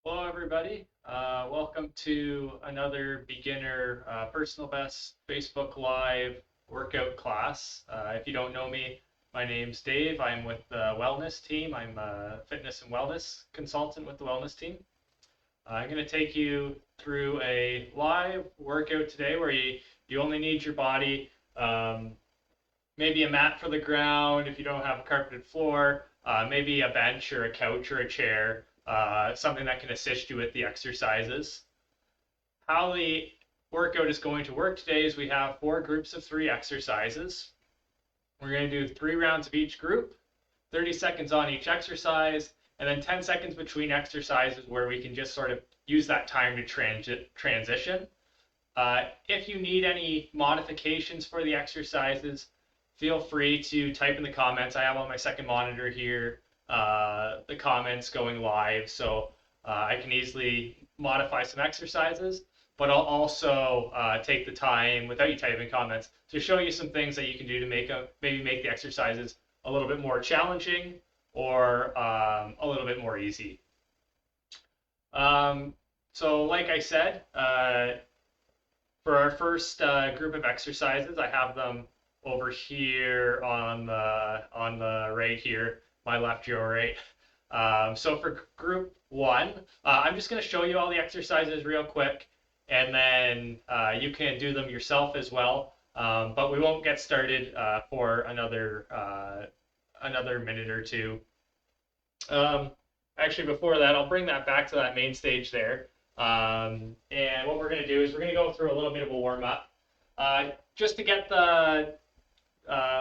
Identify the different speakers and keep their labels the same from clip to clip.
Speaker 1: Hello, everybody. Welcome to another beginner personal best Facebook Live workout class. If you don't know me, my name's Dave. I'm with the wellness team. I'm a fitness and wellness consultant with the wellness team. I'm going to take you through a live workout today where you only need your body, maybe a mat for the ground if you don't have a carpeted floor, maybe a bench or a couch or a chair, something that can assist you with the exercises. How the workout is going to work today is we have 4 groups of 3 exercises. We're going to do 3 rounds of each group, 30 seconds on each exercise, and then 10 seconds between exercises where we can just sort of use that time to transition. If you need any modifications for the exercises, feel free to type in the comments. I have on my second monitor here the comments going live, so I can easily modify some exercises, but I'll also take the time without you typing comments to show you some things that you can do to maybe make the exercises a little bit more challenging or a little bit more easy. So like I said, for our first group of exercises, I have them over here on the right here, my left, your right. So for group one, I'm just going to show you all the exercises real quick, and then you can do them yourself as well. But we won't get started for another minute or two. Um, Actually, before that, I'll bring that back to that main stage there. And what we're going to do is we're going to go through a little bit of a warm up just to get the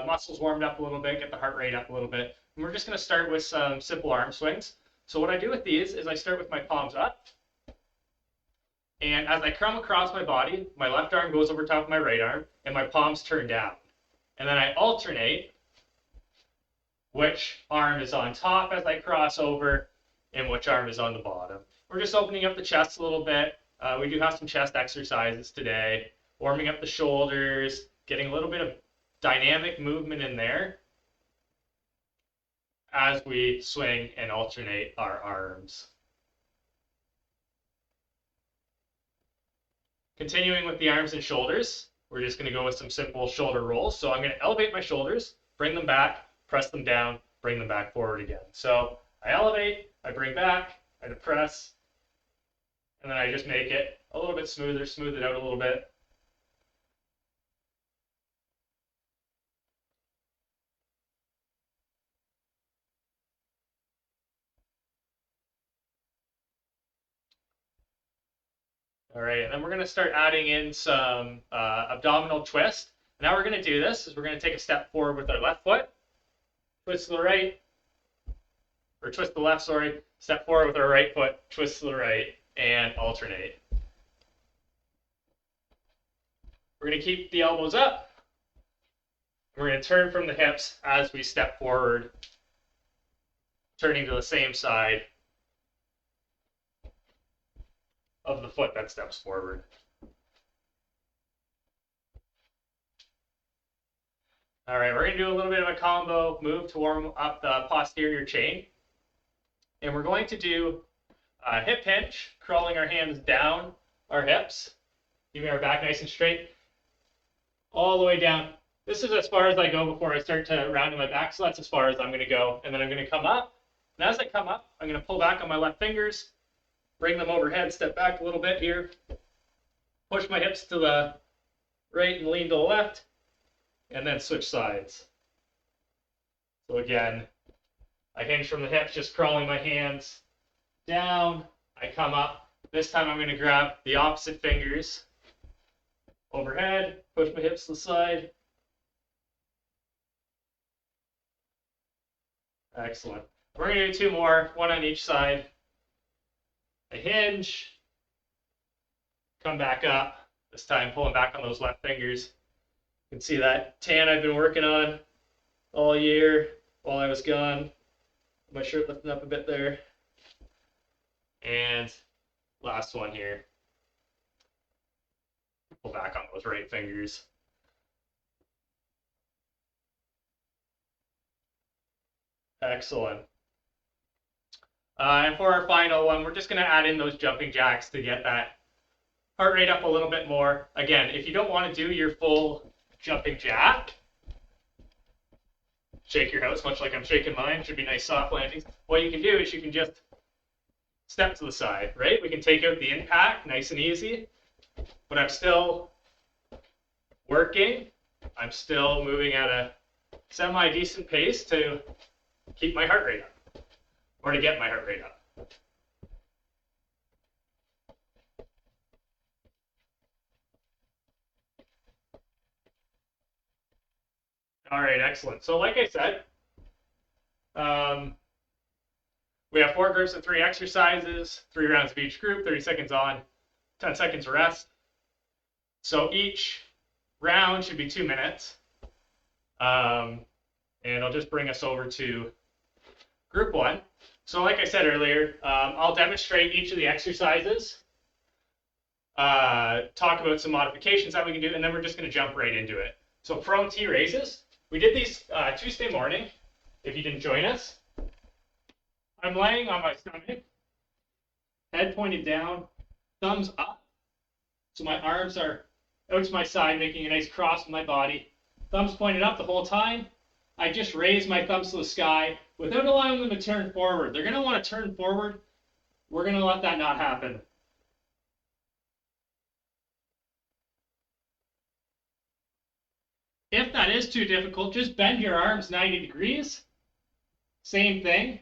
Speaker 1: muscles warmed up a little bit, get the heart rate up a little bit. And we're just going to start with some simple arm swings. So what I do with these is I start with my palms up. And as I come across my body, my left arm goes over top of my right arm, and my palms turn down. And then I alternate which arm is on top as I cross over and which arm is on the bottom. We're just opening up the chest a little bit. We do have some chest exercises today, warming up the shoulders, getting a little bit of dynamic movement in there as we swing and alternate our arms. Continuing with the arms and shoulders, we're just going to go with some simple shoulder rolls. So I'm going to elevate my shoulders, bring them back, press them down, bring them back forward again. So I elevate, I bring back, I depress, and then I just make it a little bit smoother, smooth it out a little bit. All right, and then we're going to start adding in some abdominal twist. Now we're going to do this is we're going to take a step forward with our left foot, twist to the right, or twist to the left, sorry, step forward with our right foot, twist to the right, and alternate. We're going to keep the elbows up. We're going to turn from the hips as we step forward, turning to the same side of the foot that steps forward. All right, we're going to do a little bit of a combo move to warm up the posterior chain. And we're going to do a hip hinge, crawling our hands down our hips, keeping our back nice and straight, all the way down. This is as far as I go before I start to round in my back, so that's as far as I'm going to go. And then I'm going to come up. And as I come up, I'm going to pull back on my left fingers, bring them overhead, step back a little bit here, push my hips to the right and lean to the left, and then switch sides. So again, I hinge from the hips, just crawling my hands down. I come up. This time I'm going to grab the opposite fingers overhead, push my hips to the side. Excellent. We're going to do 2 more, one on each side. I hinge, come back up, this time pulling back on those left fingers. You can see that tan I've been working on all year while I was gone. My shirt lifting up a bit there. And last one here. Pull back on those right fingers. Excellent. And for our final one, we're just going to add in those jumping jacks to get that heart rate up a little bit more. Again, if you don't want to do your full jumping jack, shake your house, much like I'm shaking mine. Should be nice soft landings. What you can do is you can just step to the side, right? We can take out the impact nice and easy, but I'm still working. I'm still moving at a semi-decent pace to keep my heart rate up, or to get my heart rate up. All right, excellent. So like I said, we have 4 groups of 3 exercises, 3 rounds of each group, 30 seconds on, 10 seconds rest. So each round should be 2 minutes. And I'll just bring us over to group 1. So like I said earlier, I'll demonstrate each of the exercises, talk about some modifications that we can do, and then we're just going to jump right into it. So prone T raises. We did these Tuesday morning, if you didn't join us. I'm laying on my stomach, head pointed down, thumbs up. So my arms are out to my side, making a nice cross with my body. Thumbs pointed up the whole time. I just raise my thumbs to the sky without allowing them to turn forward. They're going to want to turn forward. We're going to let that not happen. If that is too difficult, just bend your arms 90 degrees. Same thing.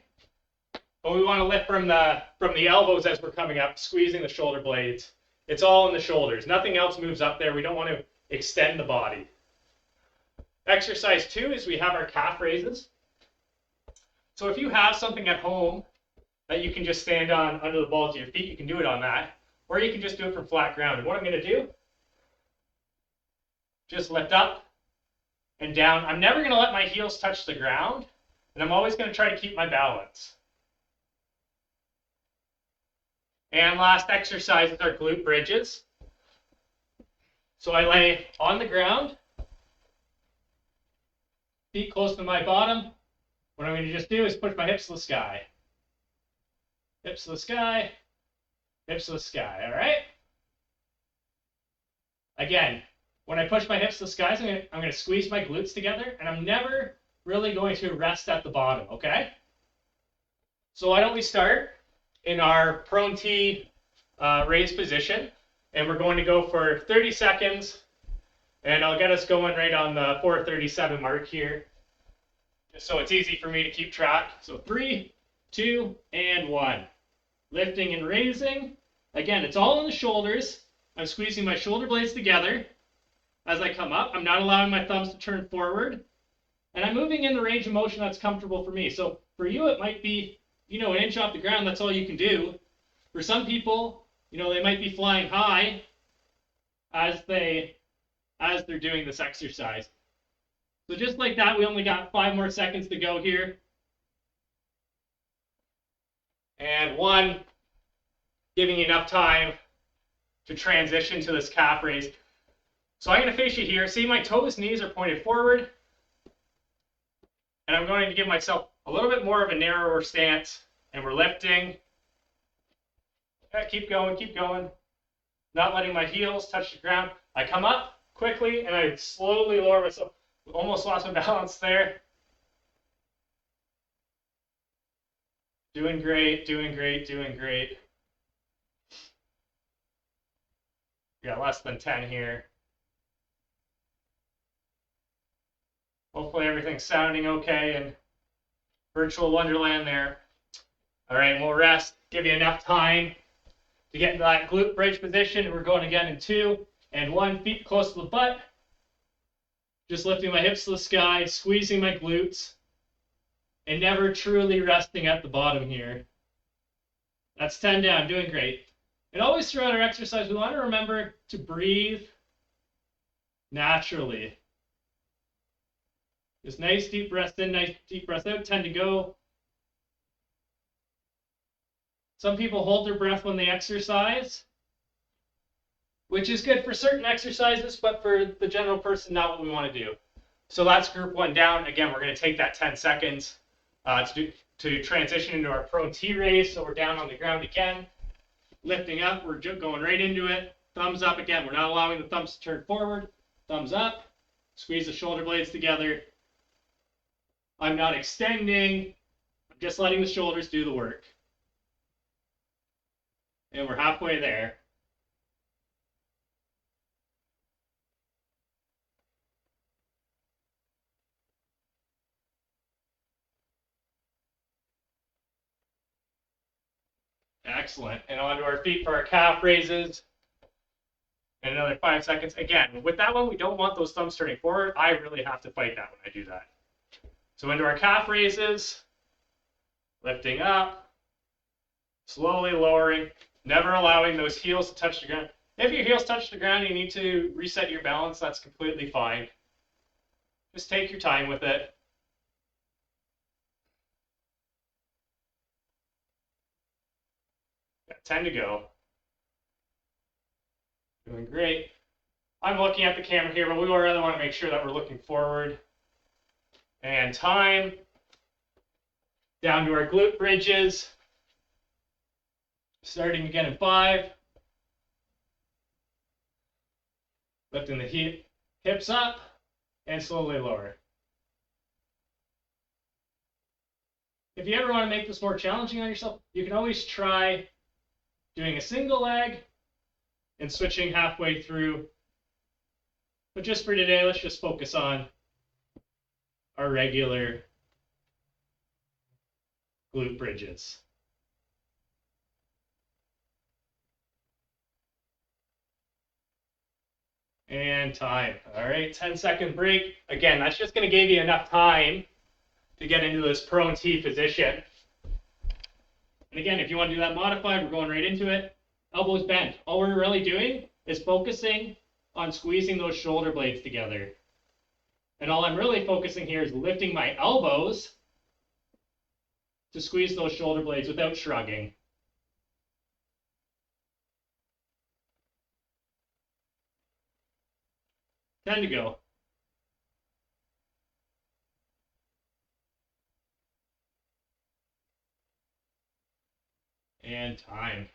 Speaker 1: But we want to lift from the elbows as we're coming up, squeezing the shoulder blades. It's all in the shoulders. Nothing else moves up there. We don't want to extend the body. Exercise 2 is we have our calf raises. So if you have something at home that you can just stand on under the balls of your feet, you can do it on that. Or you can just do it from flat ground. And what I'm going to do, just lift up and down. I'm never going to let my heels touch the ground, and I'm always going to try to keep my balance. And last exercise is our glute bridges. So I lay on the ground, feet close to my bottom. What I'm going to just do is push my hips to the sky. Hips to the sky, hips to the sky, all right? Again, when I push my hips to the sky, I'm going to squeeze my glutes together, and I'm never really going to rest at the bottom, okay? So why don't we start in our prone T raise position, and we're going to go for 30 seconds, and I'll get us going right on the 4:37 mark here, just so it's easy for me to keep track. So 3, 2, and 1. Lifting and raising. Again, it's all in the shoulders. I'm squeezing my shoulder blades together. As I come up, I'm not allowing my thumbs to turn forward. And I'm moving in the range of motion that's comfortable for me. So for you, it might be, an inch off the ground. That's all you can do. For some people, they might be flying high as they're doing this exercise. So just like that, we only got 5 more seconds to go here. And 1, giving you enough time to transition to this calf raise. So I'm going to face you here. See, my toes, knees are pointed forward. And I'm going to give myself a little bit more of a narrower stance. And we're lifting. Keep going, keep going. Not letting my heels touch the ground. I come up quickly and I slowly lower myself. Almost lost my balance there. Doing great, doing great, doing great. Yeah, less than 10 here. Hopefully everything's sounding okay in virtual wonderland there. All right, we'll rest, give you enough time to get into that glute bridge position. We're going again in 2 and 1, feet close to the butt. Just lifting my hips to the sky, squeezing my glutes, and never truly resting at the bottom here. That's 10 down, doing great. And always throughout our exercise, we want to remember to breathe naturally. Just nice deep breath in, nice deep breath out, 10 to go. Some people hold their breath when they exercise, which is good for certain exercises, but for the general person, not what we want to do. So that's group 1 down. Again, we're going to take that 10 seconds to to transition into our prone T raise. So we're down on the ground again, lifting up. We're going right into it. Thumbs up again. We're not allowing the thumbs to turn forward. Thumbs up. Squeeze the shoulder blades together. I'm not extending. I'm just letting the shoulders do the work. And we're halfway there. Excellent. And onto our feet for our calf raises. And another 5 seconds. Again, with that one, we don't want those thumbs turning forward. I really have to fight that when I do that. So into our calf raises. Lifting up. Slowly lowering. Never allowing those heels to touch the ground. If your heels touch the ground, you need to reset your balance. That's completely fine. Just take your time with it. Got 10 to go. Doing great. I'm looking at the camera here, but we really want to make sure that we're looking forward. And time. Down to our glute bridges. Starting again in 5. Lifting the hips up and slowly lower. If you ever want to make this more challenging on yourself, you can always try doing a single leg and switching halfway through. But just for today, let's just focus on our regular glute bridges. And time. All right, 10-second break. Again, that's just going to give you enough time to get into this prone T position. And again, if you want to do that modified, we're going right into it. Elbows bent. All we're really doing is focusing on squeezing those shoulder blades together. And all I'm really focusing here is lifting my elbows to squeeze those shoulder blades without shrugging. Time to go. And time.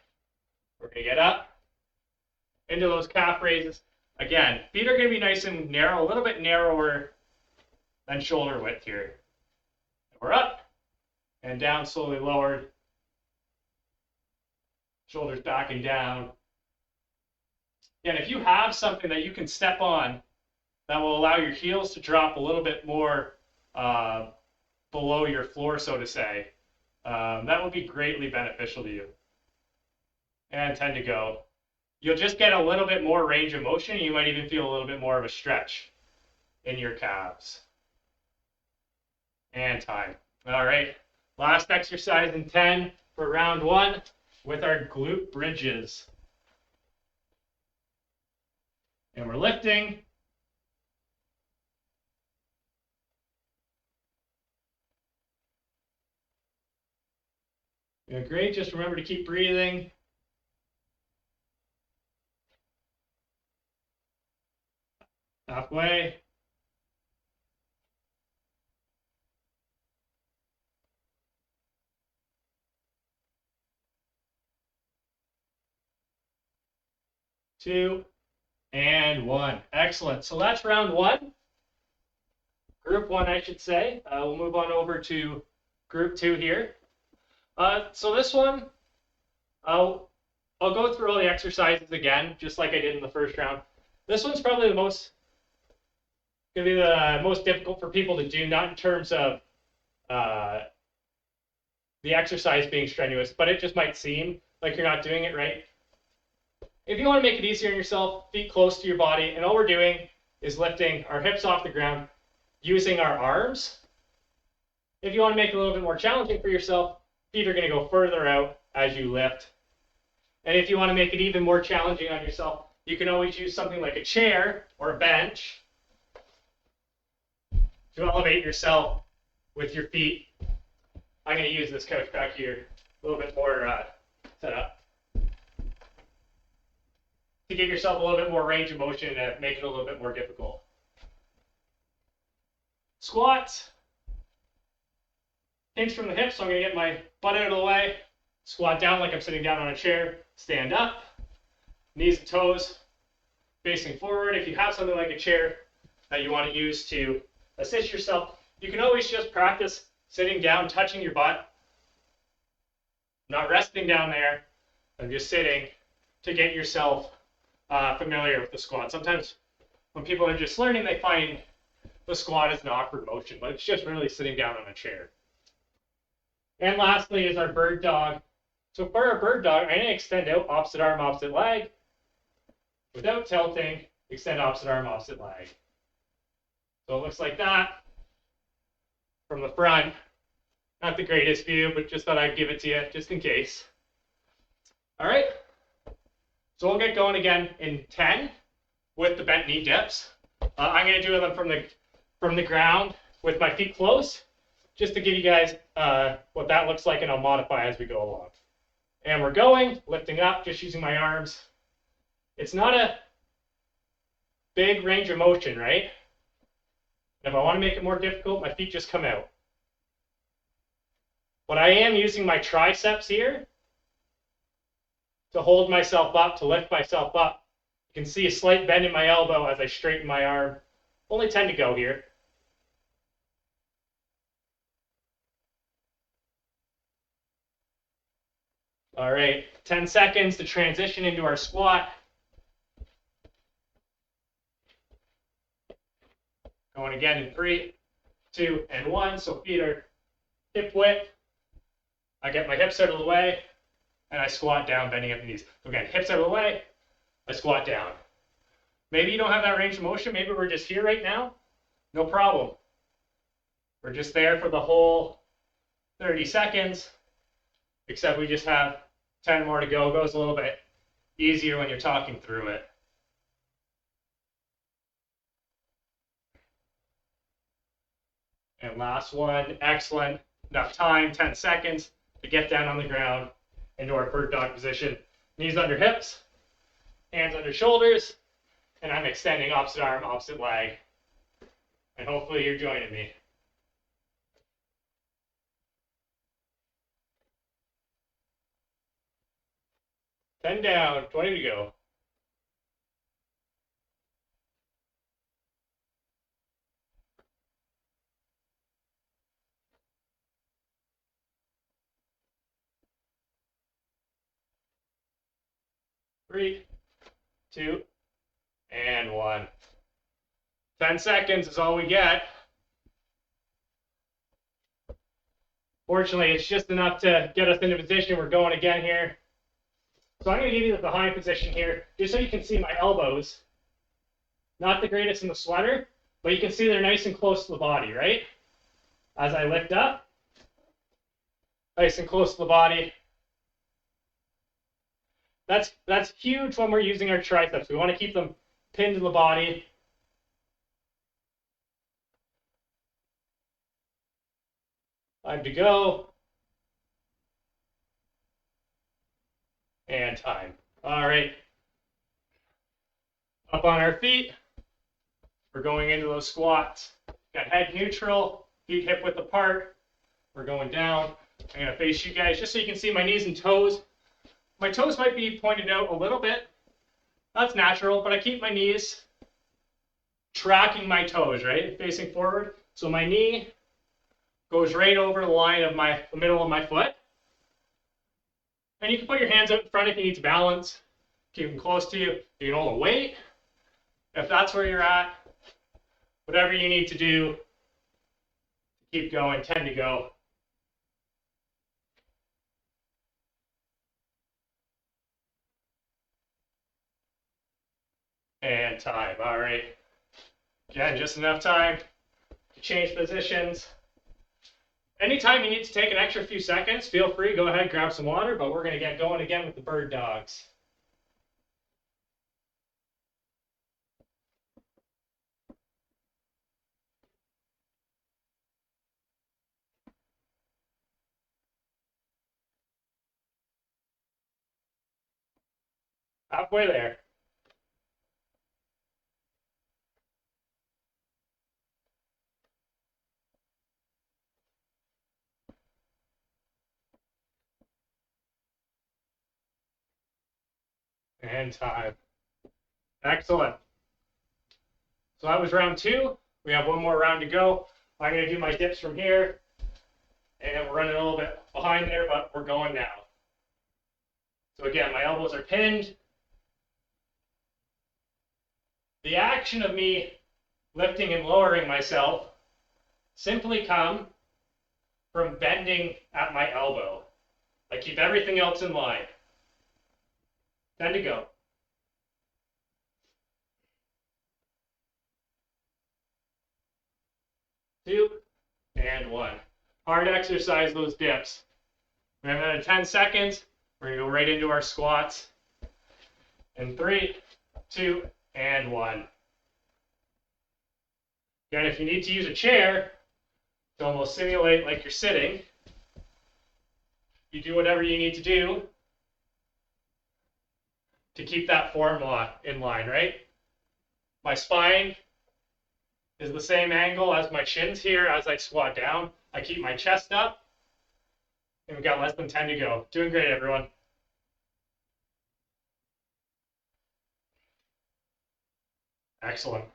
Speaker 1: We're going to get up into those calf raises. Again, feet are going to be nice and narrow, a little bit narrower than shoulder width here. We're up and down, slowly lowered. Shoulders back and down. And if you have something that you can step on that will allow your heels to drop a little bit more below your floor, so to say, that would be greatly beneficial to you. And 10 to go. You'll just get a little bit more range of motion. You might even feel a little bit more of a stretch in your calves. And time. All right. Last exercise in 10 for round 1 with our glute bridges. And we're lifting. Doing great. Just remember to keep breathing. Halfway. Two. And 1. Excellent. So that's round 1. Group 1, I should say. We'll move on over to group 2 here. So this one, I'll go through all the exercises again, just like I did in the first round. This one's probably the most difficult for people to do, not in terms of the exercise being strenuous, but it just might seem like you're not doing it right. If you want to make it easier on yourself, feet close to your body, and all we're doing is lifting our hips off the ground using our arms. If you want to make it a little bit more challenging for yourself, feet are going to go further out as you lift. And if you want to make it even more challenging on yourself, you can always use something like a chair or a bench to elevate yourself with your feet. I'm going to use this couch back here, a little bit more set up, to give yourself a little bit more range of motion and make it a little bit more difficult. Squats. hinge from the hips, so I'm going to get my butt out of the way, squat down like I'm sitting down on a chair, stand up, knees and toes facing forward. If you have something like a chair that you want to use to assist yourself, you can always just practice sitting down, touching your butt, not resting down there, and just sitting to get yourself familiar with the squat. Sometimes when people are just learning, they find the squat is an awkward motion, but it's just really sitting down on a chair. And lastly is our bird dog. So for our bird dog, I'm going to extend out opposite arm, opposite leg. Without tilting, extend opposite arm, opposite leg. So it looks like that from the front. Not the greatest view, but just thought I'd give it to you just in case. All right. So we'll get going again in 10 with the bent knee dips. I'm going to do them from the ground with my feet close, just to give you guys what that looks like, and I'll modify as we go along. And we're going, lifting up, just using my arms. It's not a big range of motion, right? And if I want to make it more difficult, my feet just come out. But I am using my triceps here to hold myself up, to lift myself up. You can see a slight bend in my elbow as I straighten my arm. Only 10 to go here. All right, 10 seconds to transition into our squat. Going again in 3, 2, and 1. So feet are hip width. I get my hips out of the way, and I squat down, bending at the knees. So again, hips out of the way, I squat down. Maybe you don't have that range of motion. Maybe we're just here right now. No problem. We're just there for the whole 30 seconds, except we just have 10 more to go. It goes a little bit easier when you're talking through it. And last one, excellent. Enough time, 10 seconds to get down on the ground into our bird dog position. Knees under hips, hands under shoulders, and I'm extending opposite arm, opposite leg. And hopefully you're joining me. Ten down, 20 to go. Three, 2, and 1. 10 seconds is all we get. Fortunately, it's just enough to get us into position. We're going again here. So I'm going to give you the behind position here, just so you can see my elbows. Not the greatest in the sweater, but you can see they're nice and close to the body, right? As I lift up, nice and close to the body. That's huge when we're using our triceps. We want to keep them pinned to the body. Time to go. And time. All right. Up on our feet. We're going into those squats. Got head neutral, feet hip width apart. We're going down. I'm going to face you guys just so you can see my knees and toes. My toes might be pointed out a little bit. That's natural, but I keep my knees tracking my toes, right? Facing forward. So my knee goes right over the line of the middle of my foot. And you can put your hands out in front if you need to balance. Keep them close to you. You can hold a weight. If that's where you're at, whatever you need to do to keep going, 10 to go. And time. All right. Again, just enough time to change positions. Anytime you need to take an extra few seconds, feel free, go ahead, grab some water, but we're going to get going again with the bird dogs. Halfway there. And time. Excellent. So that was round 2. We have one more round to go. I'm going to do my dips from here. And we're running a little bit behind there, but we're going now. So again, my elbows are pinned. The action of me lifting and lowering myself simply come from bending at my elbow. I keep everything else in line. 10 to go. 2 and 1. Hard exercise, those dips. We have another 10 seconds. We're going to go right into our squats. In 3, 2, and 1. Again, if you need to use a chair to almost simulate like you're sitting, you do whatever you need to do to keep that form in line, right? My spine is the same angle as my shins here as I squat down. I keep my chest up, and we've got less than 10 to go. Doing great, everyone. Excellent.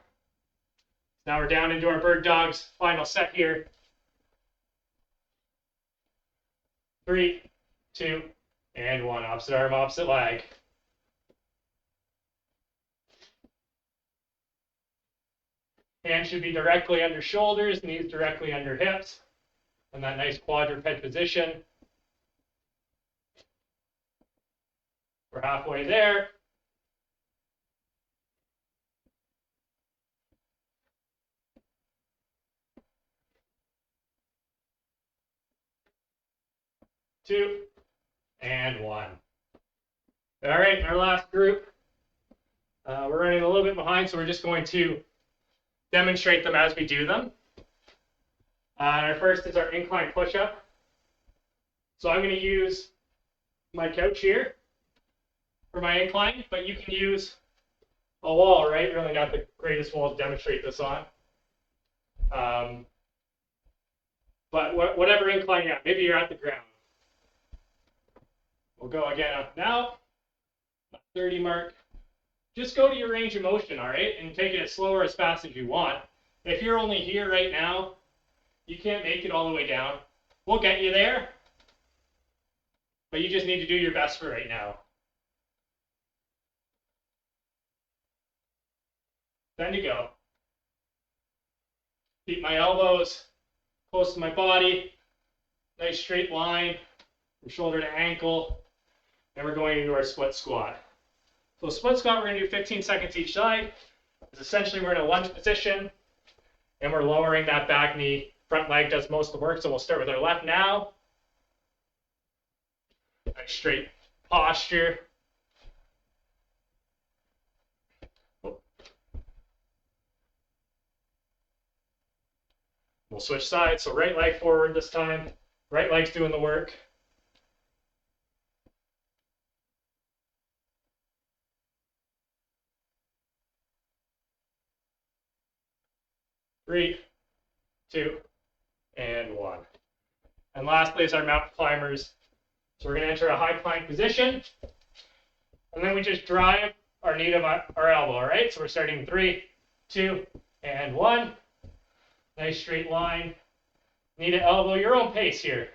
Speaker 1: Now we're down into our bird dogs. Final set here. 3, 2, and 1. Opposite arm, opposite leg. Hands should be directly under shoulders, knees directly under hips, and that nice quadruped position. We're halfway there. Two, and 1. All right, our last group. We're running a little bit behind, so we're just going to demonstrate them as we do them. Our first is our incline push-up. So I'm going to use my couch here for my incline, but you can use a wall, right? Really not the greatest wall to demonstrate this on. But whatever incline you're at, maybe you're at the ground. We'll go again up now, 30 mark. Just go to your range of motion, all right? And take it as slow or as fast as you want. If you're only here right now, you can't make it all the way down. We'll get you there, but you just need to do your best for right now. 10 to go. Keep my elbows close to my body. Nice straight line from shoulder to ankle. And we're going into our split squat. So split squat, we're going to do 15 seconds each side. It's essentially we're in a lunge position, and we're lowering that back knee. Front leg does most of the work, so we'll start with our left now. Nice straight posture. We'll switch sides, so right leg forward this time. Right leg's doing the work. Three, 2, and 1. And lastly is our mountain climbers. So we're going to enter a high plank position, and then we just drive our knee to our elbow, all right? So we're starting 3, 2, and 1. Nice straight line. Knee to elbow, your own pace here.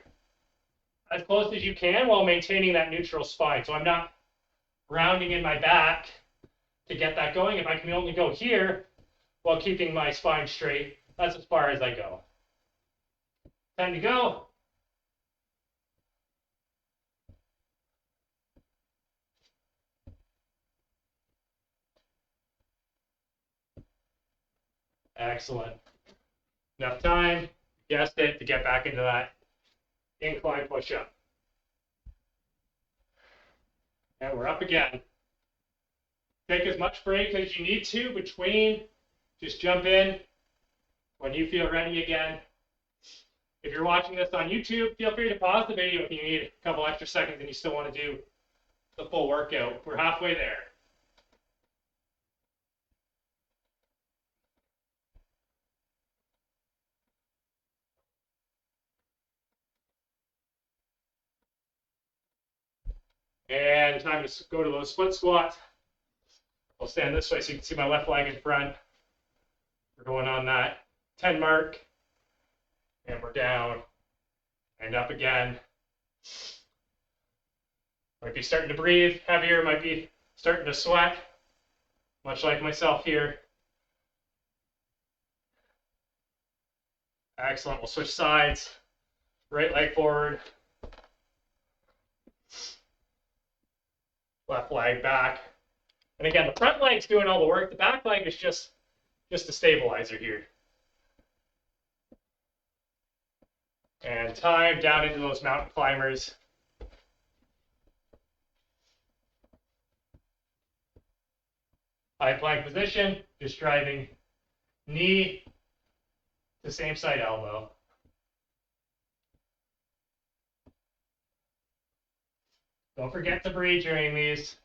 Speaker 1: As close as you can while maintaining that neutral spine. So I'm not rounding in my back to get that going. If I can only go here while keeping my spine straight, that's as far as I go. 10 to go. Excellent. Enough time, guessed it, to get back into that incline push-up. And we're up again. Take as much break as you need to between. Just jump in when you feel ready again. If you're watching this on YouTube, feel free to pause the video if you need a couple extra seconds and you still want to do the full workout. We're halfway there.
Speaker 2: And time to go to those split squats. I'll stand this way so you can see my left leg in front. We're going on that 10 mark. And we're down and up again. Might be starting to breathe heavier, might be starting to sweat, much like myself here. Excellent. We'll switch sides. Right leg forward. Left leg back. And again, the front leg's doing all the work. The back leg is just a stabilizer here. And time down into those mountain climbers. High plank position, just driving knee to same side elbow. Don't forget to breathe during these.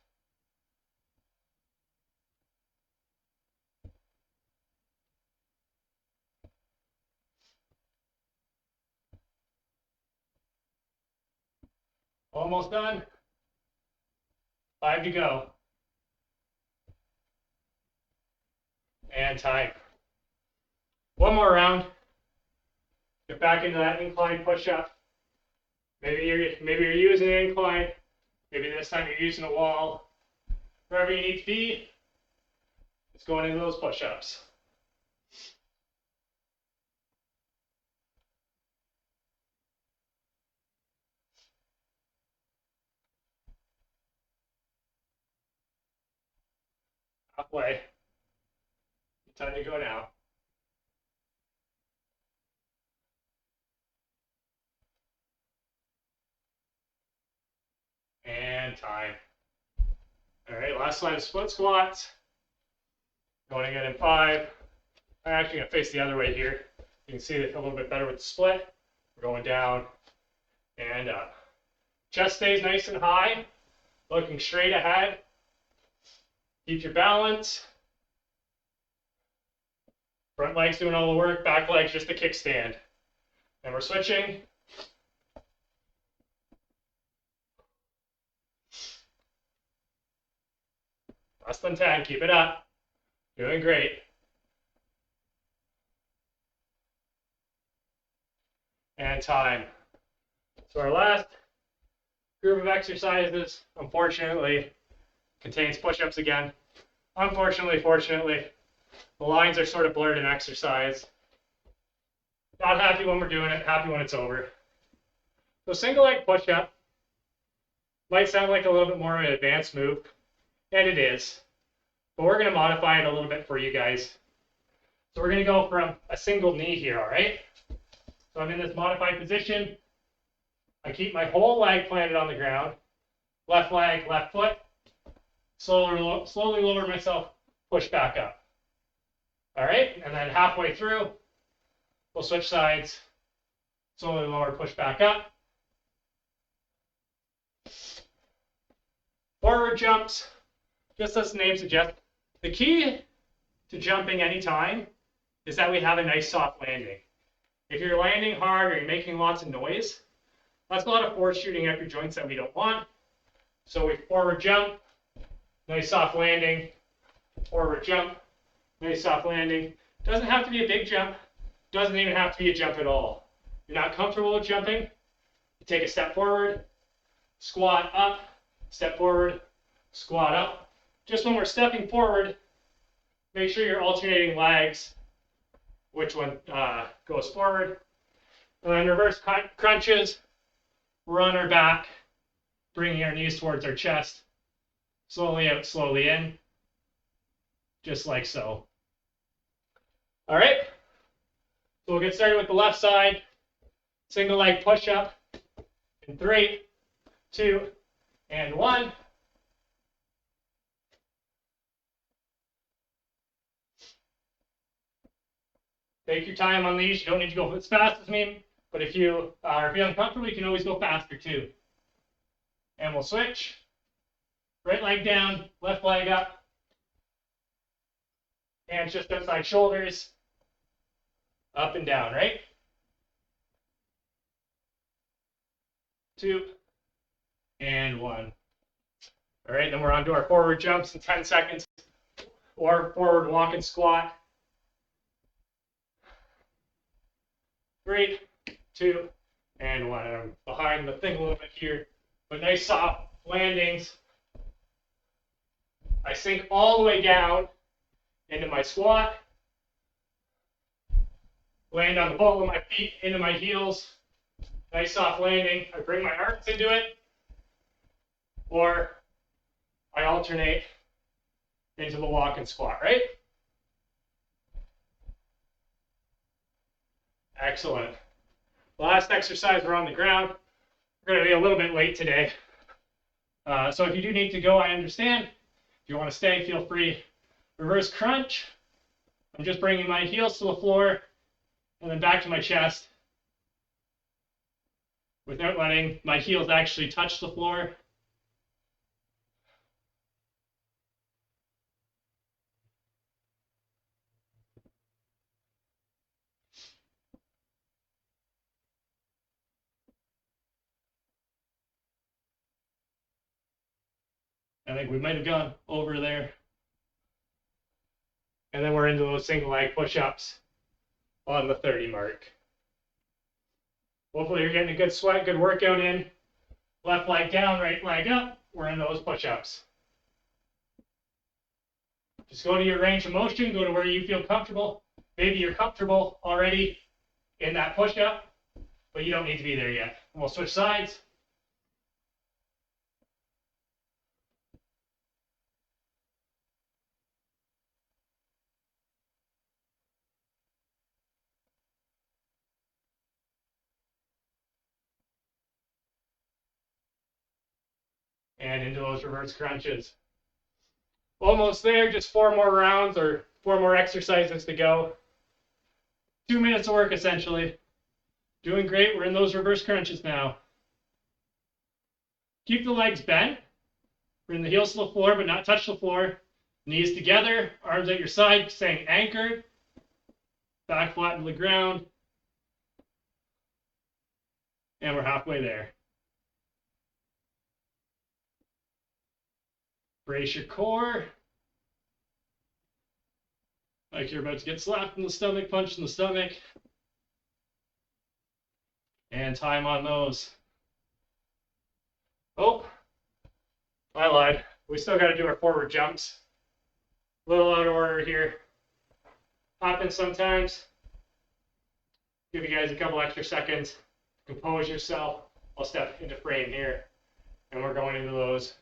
Speaker 2: Almost done. 5 to go. And time. One more round. Get back into that incline push-up. Maybe you're using an incline. Maybe this time you're using a wall. Wherever you need to be, it's going into those push-ups. Halfway. Time to go now. And time. All right, last line of split squats. Going again in 5. I'm actually going to face the other way here. You can see it a little bit better with the split. We're going down and up. Chest stays nice and high, looking straight ahead. Keep your balance. Front leg's doing all the work, back leg's just a kickstand. And we're switching. Less than 10, keep it up. Doing great. And time. So our last group of exercises, unfortunately, contains push-ups again. Unfortunately, fortunately, the lines are sort of blurred in exercise. Not happy when we're doing it, happy when it's over. So single leg push-up might sound like a little bit more of an advanced move, and it is. But we're going to modify it a little bit for you guys. So we're going to go from a single knee here, all right? So I'm in this modified position. I keep my whole leg planted on the ground. Left leg, left foot. Slowly lower myself, push back up. All right, and then halfway through, we'll switch sides. Slowly lower, push back up. Forward jumps, just as the name suggests. The key to jumping anytime is that we have a nice soft landing. If you're landing hard or you're making lots of noise, that's a lot of force shooting up your joints that we don't want. So we forward jump, nice soft landing, forward jump, nice soft landing. Doesn't have to be a big jump, doesn't even have to be a jump at all. If you're not comfortable with jumping, you take a step forward, squat up, step forward, squat up. Just when we're stepping forward, make sure you're alternating legs, which one goes forward. And then reverse crunches, we're on our back, bringing our knees towards our chest, slowly out, slowly in, just like so. All right, so we'll get started with the left side. Single leg push-up in 3, 2, and 1. Take your time on these. You don't need to go as fast as me, but if you are feeling comfortable, you can always go faster too. And we'll switch. Right leg down, left leg up. Hands just outside shoulders. Up and down, right? 2, and 1. All right, then we're on to our forward jumps in 10 seconds, or forward walk and squat. 3, 2, and 1. I'm behind the thing a little bit here, but nice soft landings. I sink all the way down into my squat, land on the ball of my feet, into my heels. Nice soft landing. I bring my arms into it, or I alternate into the walk and squat, right? Excellent. Last exercise, we're on the ground. We're going to be a little bit late today. So if you do need to go, I understand. If you want to stay, feel free. Reverse crunch. I'm just bringing my heels to the floor and then back to my chest without letting my heels actually touch the floor. I think we might have gone over there. And then we're into those single leg push-ups on the 30 mark. Hopefully you're getting a good sweat, good workout in. Left leg down, right leg up. We're in those push-ups. Just go to your range of motion, go to where you feel comfortable. Maybe you're comfortable already in that push-up, but you don't need to be there yet. We'll switch sides. And into those reverse crunches. Almost there, just 4 more rounds or 4 more exercises to go. 2 minutes of work, essentially. Doing great, we're in those reverse crunches now. Keep the legs bent. Bring the heels to the floor, but not touch the floor. Knees together, arms at your side, staying anchored. Back flat to the ground. And we're halfway there. Brace your core. Like you're about to get slapped in the stomach, punched in the stomach. And time on those. Oh, I lied. We still got to do our forward jumps. A little out of order here. Happens sometimes. Give you guys a couple extra seconds. Compose yourself. I'll step into frame here. And we're going into those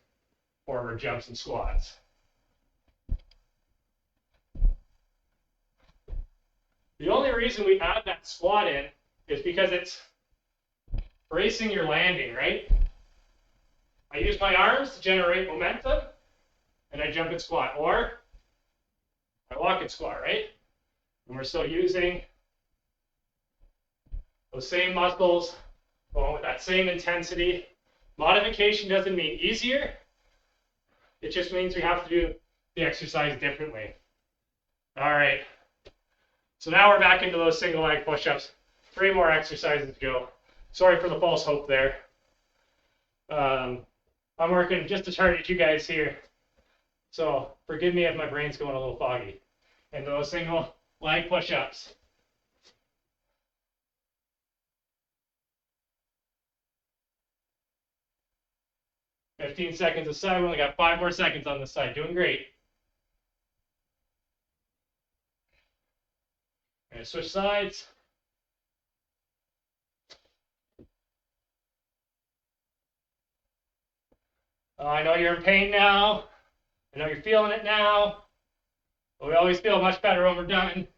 Speaker 2: forward jumps and squats. The only reason we add that squat in is because it's bracing your landing, right? I use my arms to generate momentum, and I jump and squat, or I walk and squat, right? And we're still using those same muscles, going with that same intensity. Modification doesn't mean easier. It just means we have to do the exercise differently. All right. So now we're back into those single leg push-ups. 3 more exercises to go. Sorry for the false hope there. I'm working just to target you guys here. So forgive me if my brain's going a little foggy. And those single leg push-ups. "15 seconds aside. We only got 5 more seconds on this side. Doing great. And switch sides. Oh, I know you're in pain now. I know you're feeling it now. But we always feel much better when we're done,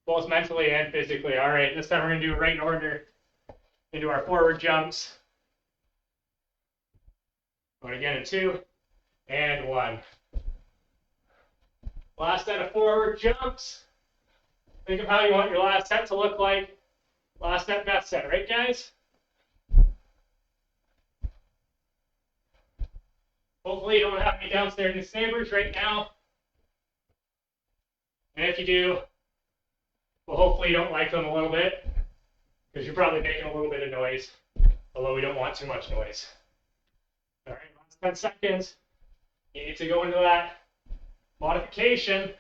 Speaker 2: both mentally and physically. All right, this time we're going to do it right in order into our forward jumps. Going again in 2 and 1. Last set of forward jumps. Think of how you want your last set to look like. Last set, best set, right, guys? Hopefully you don't have any downstairs neighbors right now. And if you do, well, hopefully you don't like them a little bit, because you're probably making a little bit of noise, although we don't want too much noise. All right, last 10 seconds. You need to go into that modification.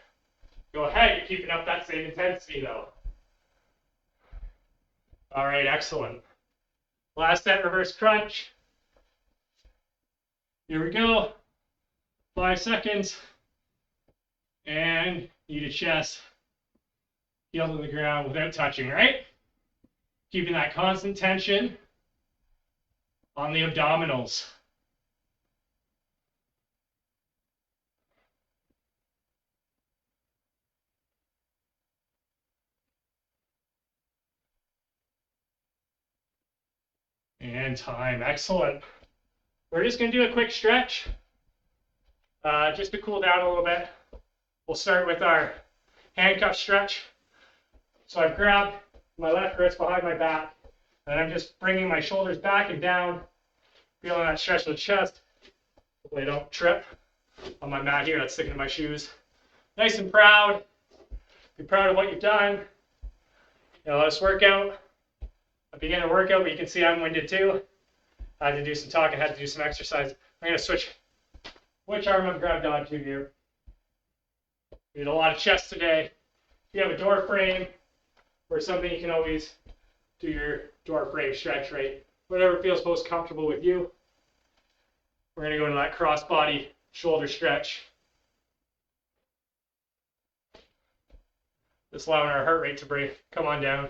Speaker 2: Go ahead, you're keeping up that same intensity though. All right, excellent. Last set, reverse crunch. Here we go. 5 seconds. And knee to chest, heel to the ground without touching, right? Keeping that constant tension on the abdominals. And time, excellent. We're just gonna do a quick stretch, just to cool down a little bit. We'll start with our handcuff stretch. So I've grabbed my left wrist behind my back, and I'm just bringing my shoulders back and down, feeling that stretch of the chest. Hopefully I don't trip on my mat here, that's sticking to my shoes. Nice and proud. Be proud of what you've done. You know, this workout, a beginner workout, but you can see I'm winded too. I had to do some talking, had to do some exercise. I'm gonna switch which arm I've grabbed onto here. We did a lot of chest today. If you have a door frame or something, you can always do your door frame stretch, right? Whatever feels most comfortable with you. We're gonna go into that cross body shoulder stretch. Just allowing our heart rate to come on down.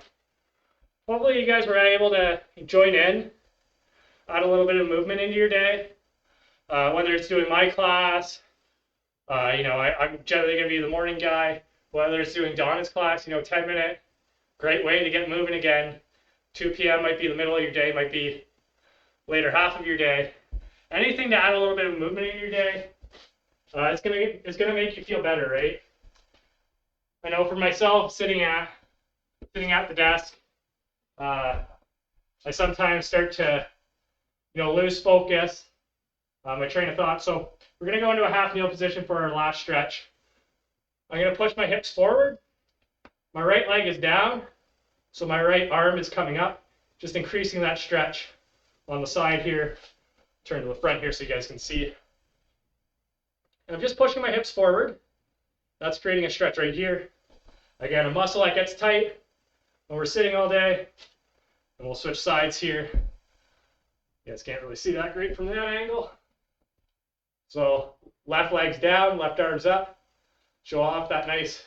Speaker 2: Hopefully you guys were able to join in, add a little bit of movement into your day. Whether it's doing my class, you know, I'm generally going to be the morning guy. Whether it's doing Donna's class, you know, 10-minute, great way to get moving again. 2 p.m. might be the middle of your day, might be later half of your day. Anything to add a little bit of movement in your day, it's gonna make you feel better, right? I know for myself, sitting at the desk, I sometimes start to, you know, lose focus, my train of thought. So we're gonna go into a half kneel position for our last stretch. I'm gonna push my hips forward. My right leg is down, so my right arm is coming up, just increasing that stretch on the side here. Turn to the front here so you guys can see. And I'm just pushing my hips forward. That's creating a stretch right here. Again, a muscle that gets tight when we're sitting all day. And we'll switch sides here. You guys can't really see that great from that angle. So left leg's down, left arm's up. Show off that nice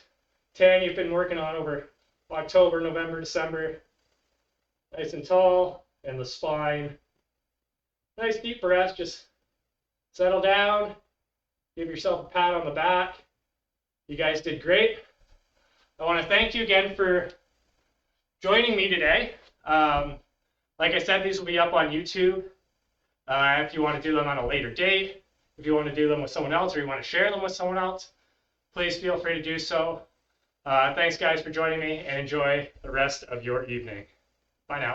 Speaker 2: tan you've been working on over October, November, December. Nice and tall, and the spine. Nice deep breath, just settle down. Give yourself a pat on the back. You guys did great. I want to thank you again for joining me today. Like I said, these will be up on YouTube. If you want to do them on a later date, if you want to do them with someone else or you want to share them with someone else, please feel free to do so. Thanks guys for joining me and enjoy the rest of your evening. Bye now.